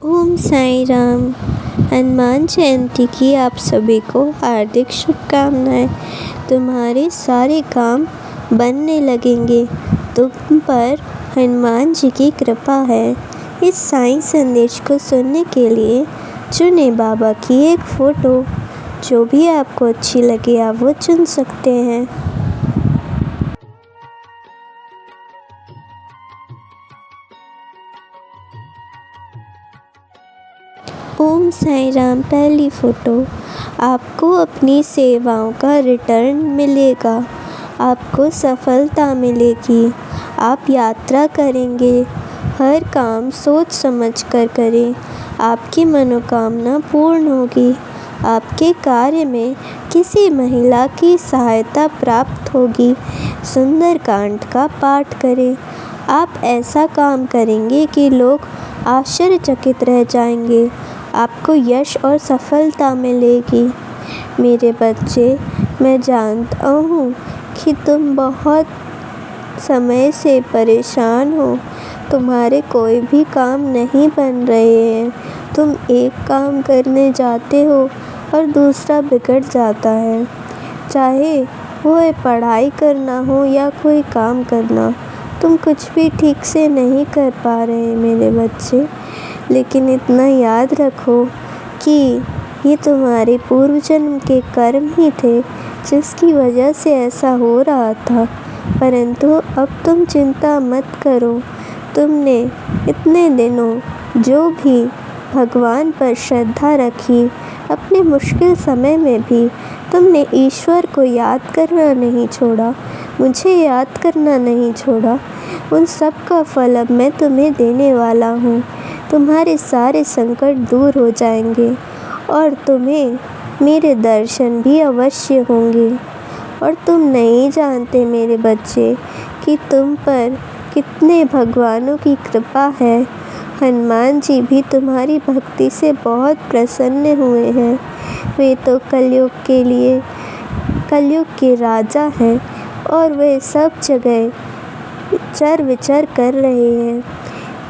ओम साई राम। हनुमान जयंती की आप सभी को हार्दिक शुभकामनाएं। तुम्हारे सारे काम बनने लगेंगे। तुम पर हनुमान जी की कृपा है। इस साई संदेश को सुनने के लिए चुने बाबा की एक फ़ोटो। जो भी आपको अच्छी लगे आप वो चुन सकते हैं। ओम साई राम। पहली फ़ोटो। आपको अपनी सेवाओं का रिटर्न मिलेगा। आपको सफलता मिलेगी। आप यात्रा करेंगे। हर काम सोच समझ कर करें। आपकी मनोकामना पूर्ण होगी। आपके कार्य में किसी महिला की सहायता प्राप्त होगी। सुंदरकांड का पाठ करें। आप ऐसा काम करेंगे कि लोग आश्चर्यचकित रह जाएंगे। आपको यश और सफलता मिलेगी। मेरे बच्चे, मैं जानता हूँ कि तुम बहुत समय से परेशान हो। तुम्हारे कोई भी काम नहीं बन रहे हैं। तुम एक काम करने जाते हो और दूसरा बिगड़ जाता है। चाहे वो पढ़ाई करना हो या कोई काम करना, तुम कुछ भी ठीक से नहीं कर पा रहे मेरे बच्चे। लेकिन इतना याद रखो कि ये तुम्हारे पूर्व जन्म के कर्म ही थे जिसकी वजह से ऐसा हो रहा था। परंतु अब तुम चिंता मत करो। तुमने इतने दिनों जो भी भगवान पर श्रद्धा रखी, अपने मुश्किल समय में भी तुमने ईश्वर को याद करना नहीं छोड़ा, मुझे याद करना नहीं छोड़ा। उन सब का फल अब मैं तुम्हें देने वाला हूँ। तुम्हारे सारे संकट दूर हो जाएंगे और तुम्हें मेरे दर्शन भी अवश्य होंगे। और तुम नहीं जानते मेरे बच्चे कि तुम पर कितने भगवानों की कृपा है। हनुमान जी भी तुम्हारी भक्ति से बहुत प्रसन्न हुए हैं। वे तो कलयुग के राजा हैं और वे सब जगह चर विचर कर रहे हैं।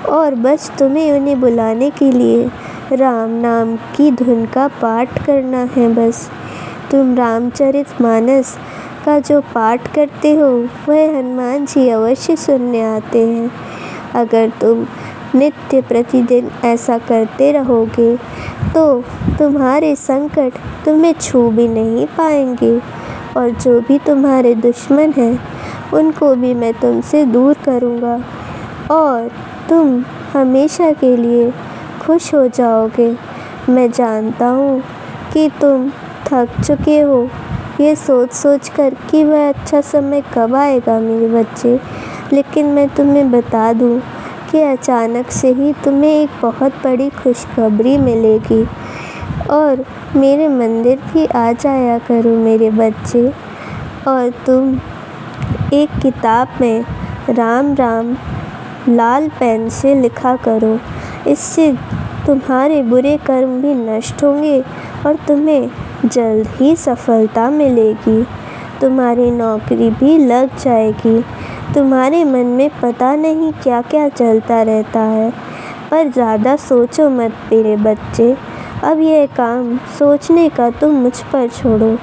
और बस तुम्हें उन्हें बुलाने के लिए राम नाम की धुन का पाठ करना है। बस तुम रामचरितमानस का जो पाठ करते हो वह हनुमान जी अवश्य सुनने आते हैं। अगर तुम नित्य प्रतिदिन ऐसा करते रहोगे तो तुम्हारे संकट तुम्हें छू भी नहीं पाएंगे। और जो भी तुम्हारे दुश्मन हैं उनको भी मैं तुमसे दूर करूँगा और तुम हमेशा के लिए खुश हो जाओगे। मैं जानता हूँ कि तुम थक चुके हो ये सोच सोच कर कि वह अच्छा समय कब आएगा मेरे बच्चे। लेकिन मैं तुम्हें बता दूँ कि अचानक से ही तुम्हें एक बहुत बड़ी खुशखबरी मिलेगी। और मेरे मंदिर भी आ जाया करो मेरे बच्चे। और तुम एक किताब में राम राम लाल पेन से लिखा करो। इससे तुम्हारे बुरे कर्म भी नष्ट होंगे और तुम्हें जल्द ही सफलता मिलेगी। तुम्हारी नौकरी भी लग जाएगी। तुम्हारे मन में पता नहीं क्या क्या चलता रहता है, पर ज़्यादा सोचो मत मेरे बच्चे। अब यह काम सोचने का तुम मुझ पर छोड़ो।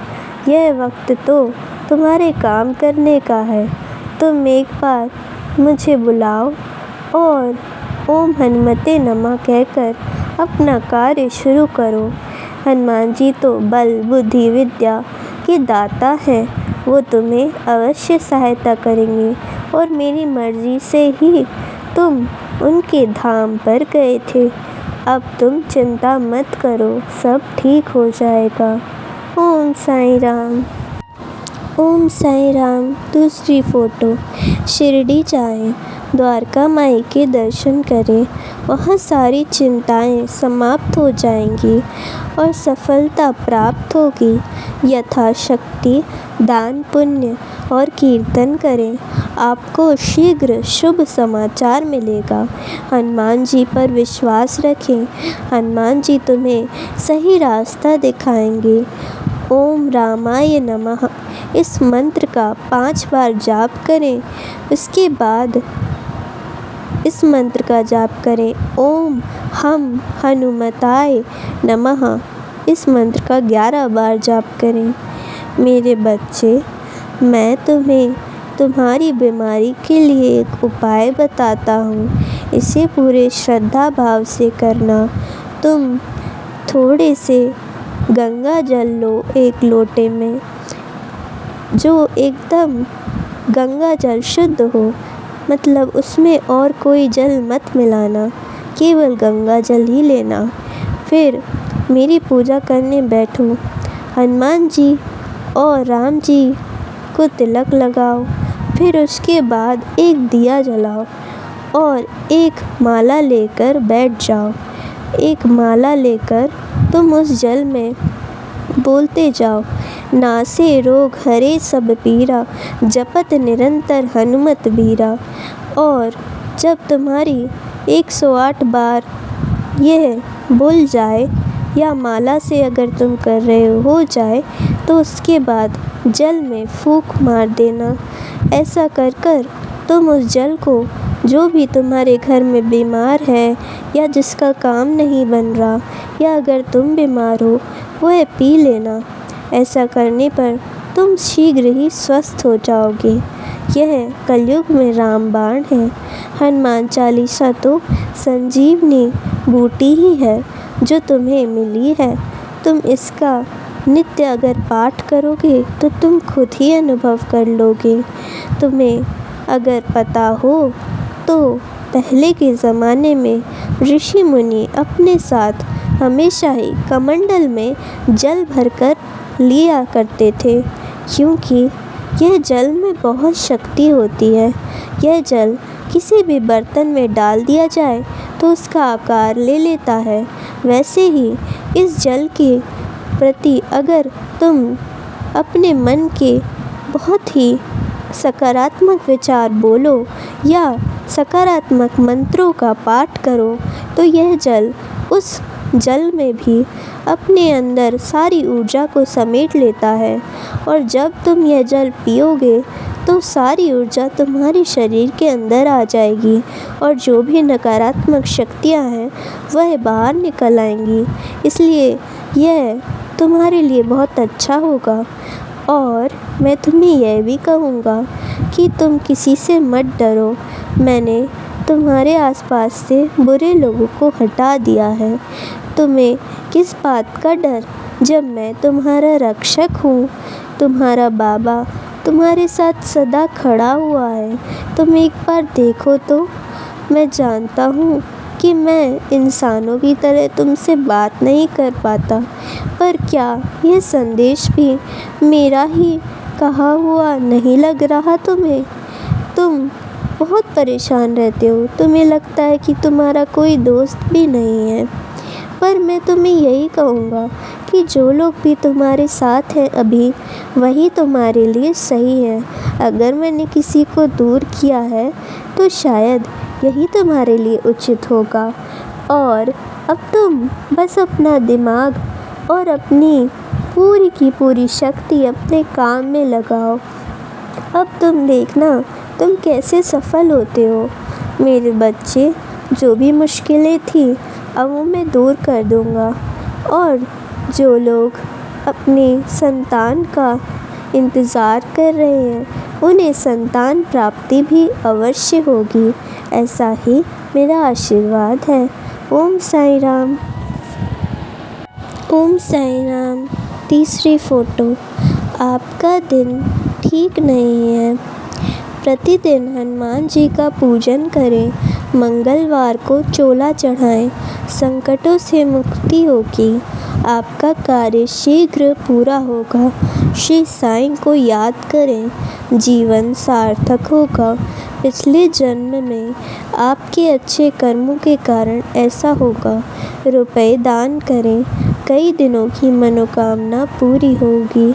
यह वक्त तो तुम्हारे काम करने का है। तुम एक बार मुझे बुलाओ और ओम हनुमते नमः कहकर अपना कार्य शुरू करो। हनुमान जी तो बल बुद्धि विद्या के दाता हैं। वो तुम्हें अवश्य सहायता करेंगे और मेरी मर्जी से ही तुम उनके धाम पर गए थे। अब तुम चिंता मत करो, सब ठीक हो जाएगा। ओम साई राम। ओम साई राम। दूसरी फ़ोटो। शिरडी जाएं, द्वारका माई के दर्शन करें। वहाँ सारी चिंताएं समाप्त हो जाएंगी और सफलता प्राप्त होगी। यथाशक्ति दान पुण्य और कीर्तन करें। आपको शीघ्र शुभ समाचार मिलेगा। हनुमान जी पर विश्वास रखें। हनुमान जी तुम्हें सही रास्ता दिखाएंगे। ओम रामाय नमः इस मंत्र का 5 बार जाप करें। उसके बाद इस मंत्र का जाप करें। ओम हम हनुमताय नमः। इस मंत्र का 11 बार जाप करें। मेरे बच्चे, मैं तुम्हें तुम्हारी बीमारी के लिए एक उपाय बताता हूँ। इसे पूरे श्रद्धा भाव से करना। तुम थोड़े से गंगा जल लो एक लोटे में, जो एकदम गंगा जल शुद्ध हो, मतलब उसमें और कोई जल मत मिलाना, केवल गंगा जल ही लेना। फिर मेरी पूजा करने बैठो। हनुमान जी और राम जी को तिलक लगाओ। फिर उसके बाद एक दिया जलाओ और एक माला लेकर बैठ जाओ। एक माला लेकर तुम उस जल में बोलते जाओ, नासे रोग हरे सब पीरा, जपत निरंतर हनुमत बीरा। और जब तुम्हारी 108 बार यह बोल जाए या माला से अगर तुम कर रहे हो जाए, तो उसके बाद जल में फूंक मार देना। ऐसा कर कर तुम उस जल को, जो भी तुम्हारे घर में बीमार है या जिसका काम नहीं बन रहा, या अगर तुम बीमार हो, वह पी लेना। ऐसा करने पर तुम शीघ्र ही स्वस्थ हो जाओगे। यह कलयुग में रामबाण है। हनुमान चालीसा तो संजीवनी बूटी ही है जो तुम्हें मिली है। तुम इसका नित्य अगर पाठ करोगे तो तुम खुद ही अनुभव कर लोगे। तुम्हें अगर पता हो तो पहले के ज़माने में ऋषि मुनि अपने साथ हमेशा ही कमंडल में जल भरकर लिया करते थे, क्योंकि यह जल में बहुत शक्ति होती है। यह जल किसी भी बर्तन में डाल दिया जाए तो उसका आकार ले लेता है। वैसे ही इस जल के प्रति अगर तुम अपने मन के बहुत ही सकारात्मक विचार बोलो या सकारात्मक मंत्रों का पाठ करो, तो यह जल उस जल में भी अपने अंदर सारी ऊर्जा को समेट लेता है। और जब तुम यह जल पियोगे तो सारी ऊर्जा तुम्हारे शरीर के अंदर आ जाएगी और जो भी नकारात्मक शक्तियाँ हैं वह बाहर निकल आएंगी। इसलिए यह तुम्हारे लिए बहुत अच्छा होगा। और मैं तुम्हें यह भी कहूँगा कि तुम किसी से मत डरो। मैंने तुम्हारे आसपास से बुरे लोगों को हटा दिया है। तुम्हें किस बात का डर, जब मैं तुम्हारा रक्षक हूँ। तुम्हारा बाबा तुम्हारे साथ सदा खड़ा हुआ है। तुम एक बार देखो तो। मैं जानता हूँ कि मैं इंसानों की तरह तुमसे बात नहीं कर पाता, पर क्या यह संदेश भी मेरा ही कहा हुआ नहीं लग रहा तुम्हें? तुम बहुत परेशान रहते हो। तुम्हें लगता है कि तुम्हारा कोई दोस्त भी नहीं है। पर मैं तुम्हें यही कहूँगा कि जो लोग भी तुम्हारे साथ हैं अभी, वही तुम्हारे लिए सही है। अगर मैंने किसी को दूर किया है तो शायद यही तुम्हारे लिए उचित होगा। और अब तुम बस अपना दिमाग और अपनी पूरी की पूरी शक्ति अपने काम में लगाओ। अब तुम देखना तुम कैसे सफल होते हो। मेरे बच्चे, जो भी मुश्किलें थी अब वो मैं दूर कर दूँगा। और जो लोग अपनी संतान का इंतज़ार कर रहे हैं, उन्हें संतान प्राप्ति भी अवश्य होगी। ऐसा ही मेरा आशीर्वाद है। ओम साईं राम। ओम साईं राम। तीसरी फ़ोटो। आपका दिन ठीक नहीं है। प्रतिदिन हनुमान जी का पूजन करें। मंगलवार को चोला चढ़ाएं। संकटों से मुक्ति होगी। आपका कार्य शीघ्र पूरा होगा। श्री साईं को याद करें, जीवन सार्थक होगा। पिछले जन्म में आपके अच्छे कर्मों के कारण ऐसा होगा। रुपए दान करें, कई दिनों की मनोकामना पूरी होगी।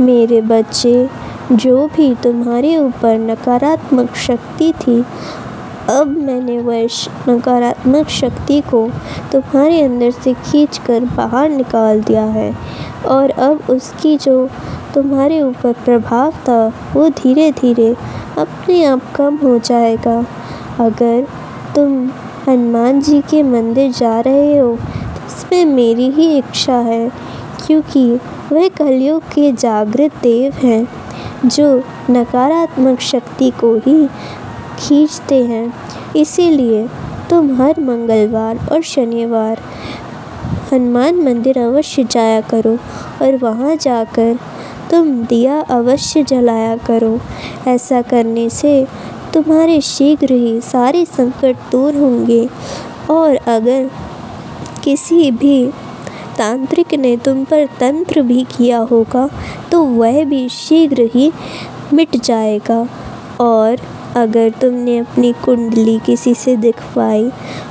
मेरे बच्चे, जो भी तुम्हारे ऊपर नकारात्मक शक्ति थी, अब मैंने वह नकारात्मक शक्ति को तुम्हारे अंदर से खींचकर बाहर निकाल दिया है। और अब उसकी जो तुम्हारे ऊपर प्रभाव था वो धीरे धीरे अपने आप कम हो जाएगा। अगर तुम हनुमान जी के मंदिर जा रहे हो तो इसमें मेरी ही इच्छा है, क्योंकि वह कलयुग के जागृत देव हैं जो नकारात्मक शक्ति को ही खींचते हैं। इसीलिए तुम हर मंगलवार और शनिवार हनुमान मंदिर अवश्य जाया करो और वहाँ जाकर तुम दिया अवश्य जलाया करो। ऐसा करने से तुम्हारे शीघ्र ही सारे संकट दूर होंगे, और अगर किसी भी तांत्रिक ने तुम पर तंत्र भी किया होगा तो वह भी शीघ्र ही मिट जाएगा। और अगर तुमने अपनी कुंडली किसी से दिखवाई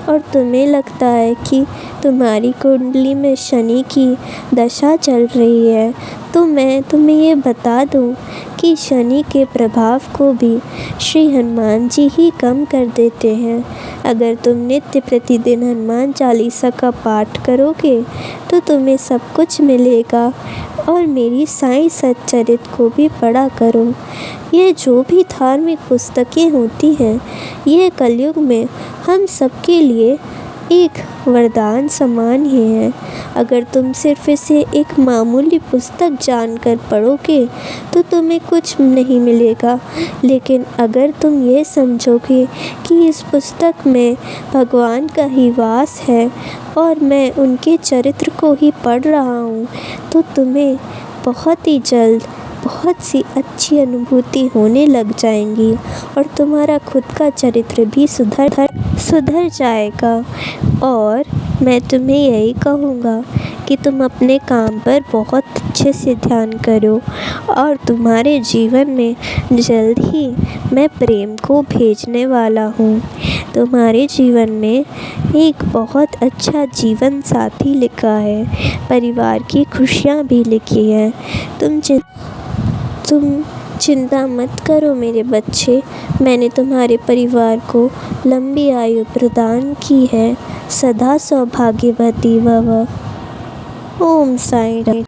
और तुम्हें लगता है कि तुम्हारी कुंडली में शनि की दशा चल रही है, तो मैं तुम्हें ये बता दूं कि शनि के प्रभाव को भी श्री हनुमान जी ही कम कर देते हैं। अगर तुम नित्य प्रतिदिन हनुमान चालीसा का पाठ करोगे तो तुम्हें सब कुछ मिलेगा। और मेरी साईं सच्चरित को भी पढ़ा करो। ये जो भी धार्मिक पुस्तकें होती हैं, यह कलयुग में हम सबके लिए एक वरदान समान ही है। अगर तुम सिर्फ इसे एक मामूली पुस्तक जानकर पढ़ोगे तो तुम्हें कुछ नहीं मिलेगा, लेकिन अगर तुम ये समझोगे कि इस पुस्तक में भगवान का ही वास है और मैं उनके चरित्र को ही पढ़ रहा हूँ, तो तुम्हें बहुत ही जल्द बहुत सी अच्छी अनुभूति होने लग जाएंगी और तुम्हारा खुद का चरित्र भी सुधर जाएगा। और मैं तुम्हें यही कहूँगा कि तुम अपने काम पर बहुत अच्छे से ध्यान करो, और तुम्हारे जीवन में जल्द ही मैं प्रेम को भेजने वाला हूँ। तुम्हारे जीवन में एक बहुत अच्छा जीवन साथी लिखा है, परिवार की खुशियाँ भी लिखी हैं। तुम चिंता मत करो मेरे बच्चे, मैंने तुम्हारे परिवार को लंबी आयु प्रदान की है। सदा सौभाग्यवती भव। ओम साईं राम।